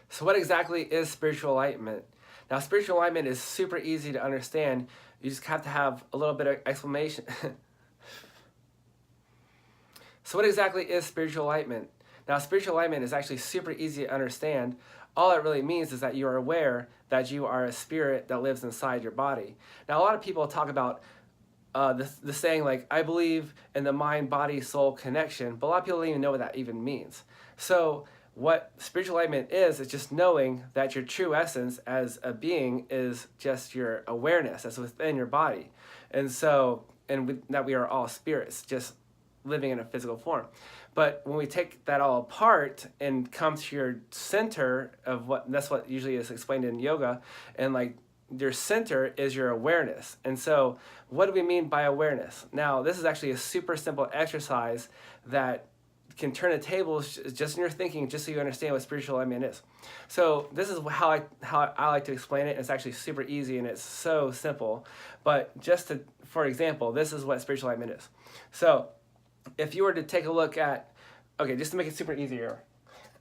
So what exactly is spiritual enlightenment? Now, spiritual enlightenment is super easy to understand. You just have to have a little bit of explanation. So what exactly is spiritual enlightenment? Now, spiritual enlightenment is actually super easy to understand. All it really means is that you are aware that you are a spirit that lives inside your body. Now, a lot of people talk about the saying like, I believe in the mind, body, soul connection, but a lot of people don't even know what that even means. So what spiritual enlightenment is just knowing that your true essence as a being is just your awareness that's within your body. And so, that we are all spirits, just living in a physical form. But when we take that all apart and come to your center of that's what usually is explained in yoga, and like your center is your awareness. And so what do we mean by awareness? Now, this is actually a super simple exercise that can turn the tables just in your thinking, just so you understand what spiritual enlightenment is. So this is how I like to explain it. It's actually super easy and it's so simple. But for example, this is what spiritual enlightenment is. So if you were to take a look at, okay, just to make it super easier.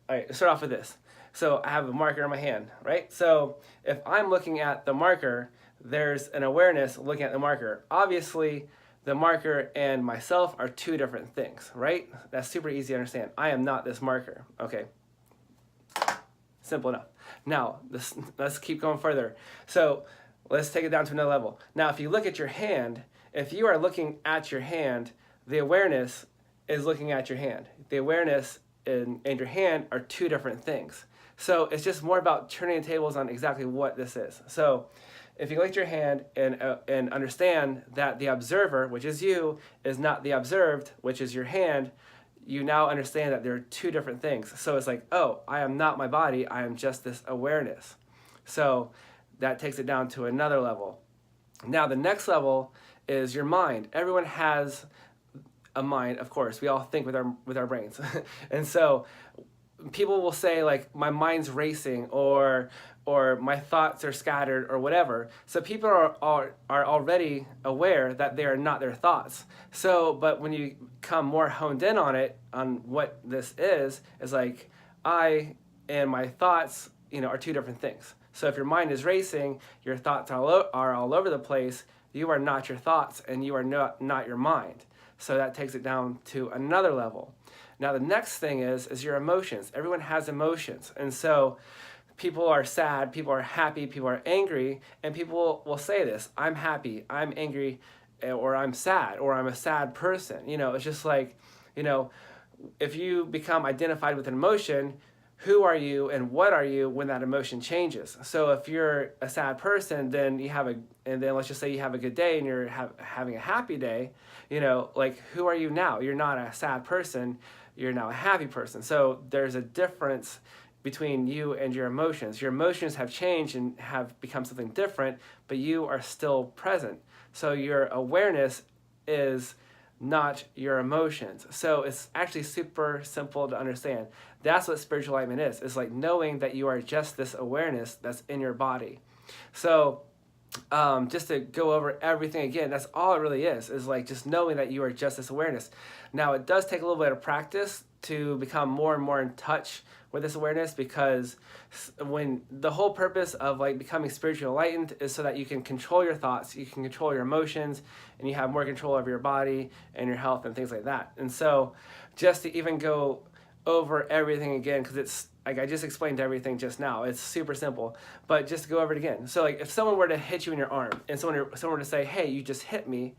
All right, let's start off with this. So I have a marker in my hand, right? So if I'm looking at the marker, there's an awareness looking at the marker. Obviously, the marker and myself are two different things, right? That's super easy to understand. I am not this marker, okay? Simple enough. Now, let's keep going further. So let's take it down to another level. Now, if you look at your hand, if you are looking at your hand, the awareness is looking at your hand. The awareness and your hand are two different things. So it's just more about turning the tables on exactly what this is. So if you look at your hand and understand that the observer, which is you, is not the observed, which is your hand, you now understand that there are two different things. So it's like, oh, I am not my body, I am just this awareness. So that takes it down to another level. Now the next level is your mind. Everyone has a mind, of course. We all think with our brains. And so people will say like, my mind's racing, or my thoughts are scattered, or whatever. So people are already aware that they are not their thoughts. So, but when you come more honed in on it, on what this is like, I and my thoughts, are two different things. So if your mind is racing, your thoughts are all over the place, you are not your thoughts, and you are not your mind. So that takes it down to another level. Now the next thing is your emotions. Everyone has emotions. And so people are sad, people are happy, people are angry, and people will say this, I'm happy, I'm angry, or I'm sad, or I'm a sad person. It's just like, if you become identified with an emotion, who are you and what are you when that emotion changes? So if you're a sad person, then let's just say you have a good day and you're having a happy day, like, who are you now? You're not a sad person, you're now a happy person. So there's a difference between you and your emotions. Your emotions have changed and have become something different, but you are still present. So your awareness is not your emotions. So it's actually super simple to understand. That's what spiritual enlightenment is. It's like knowing that you are just this awareness that's in your body. So just to go over everything again, that's all it really is like just knowing that you are just this awareness. Now it does take a little bit of practice to become more and more in touch with this awareness, because when the whole purpose of like becoming spiritually enlightened is so that you can control your thoughts, you can control your emotions, and you have more control over your body and your health and things like that. And so just to even go over everything again, because it's like I just explained everything just now, it's super simple, but just to go over it again. So like if someone were to hit you in your arm and someone were to say, hey, you just hit me,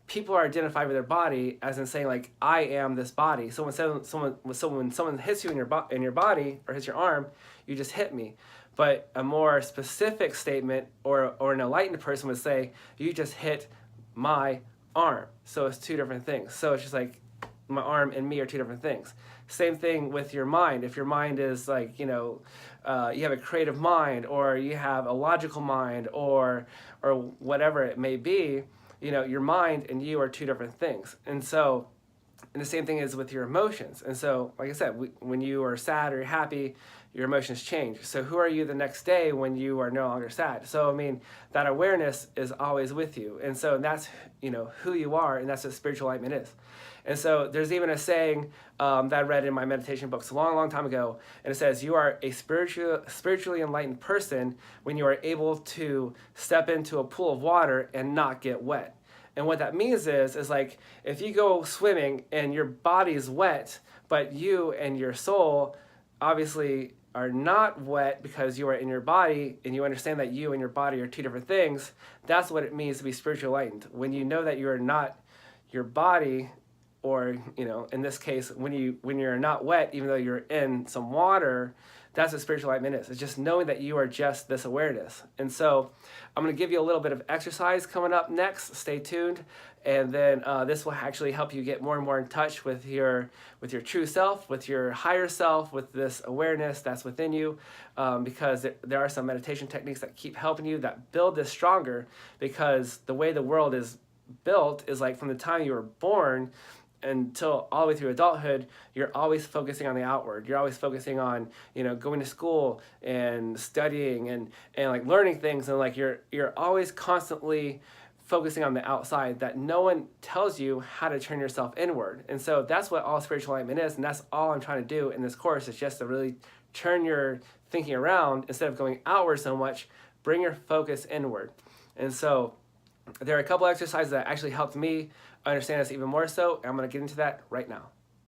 people are identified with their body as in saying like, I am this body. So when someone hits you in your body or hits your arm, you just hit me. But a more specific statement or an enlightened person would say, you just hit my arm. So it's two different things. So it's just like my arm and me are two different things. Same thing with your mind. If your mind is like, you have a creative mind, or you have a logical mind, or whatever it may be, your mind and you are two different things. And the same thing is with your emotions. And so, like I said, when you are sad or happy, your emotions change. So who are you the next day when you are no longer sad? So, I mean, that awareness is always with you. And so that's, who you are, and that's what spiritual enlightenment is. And so there's even a saying that I read in my meditation books a long, long time ago, and it says, you are a spiritually enlightened person when you are able to step into a pool of water and not get wet. And what that means is like, if you go swimming and your body's wet, but you and your soul obviously are not wet because you are in your body and you understand that you and your body are two different things, that's what it means to be spiritually enlightened. When you know that you are not your body, or, you know, in this case, when you're not wet, even though you're in some water, that's what spiritual enlightenment is. It's just knowing that you are just this awareness. And so I'm going to give you a little bit of exercise coming up next. Stay tuned. And then this will actually help you get more and more in touch with your true self, with your higher self, with this awareness that's within you, because there are some meditation techniques that keep helping you, that build this stronger, because the way the world is built is like from the time you were born until all the way through adulthood, you're always focusing on the outward. You're always focusing on, you know, going to school and studying and like learning things, and like you're always constantly focusing on the outside, that no one tells you how to turn yourself inward. And so that's what all spiritual enlightenment is, and that's all I'm trying to do in this course, is just to really turn your thinking around. Instead of going outward so much, bring your focus inward. And so there are a couple exercises that actually helped me understand this even more so, and I'm going to get into that right now.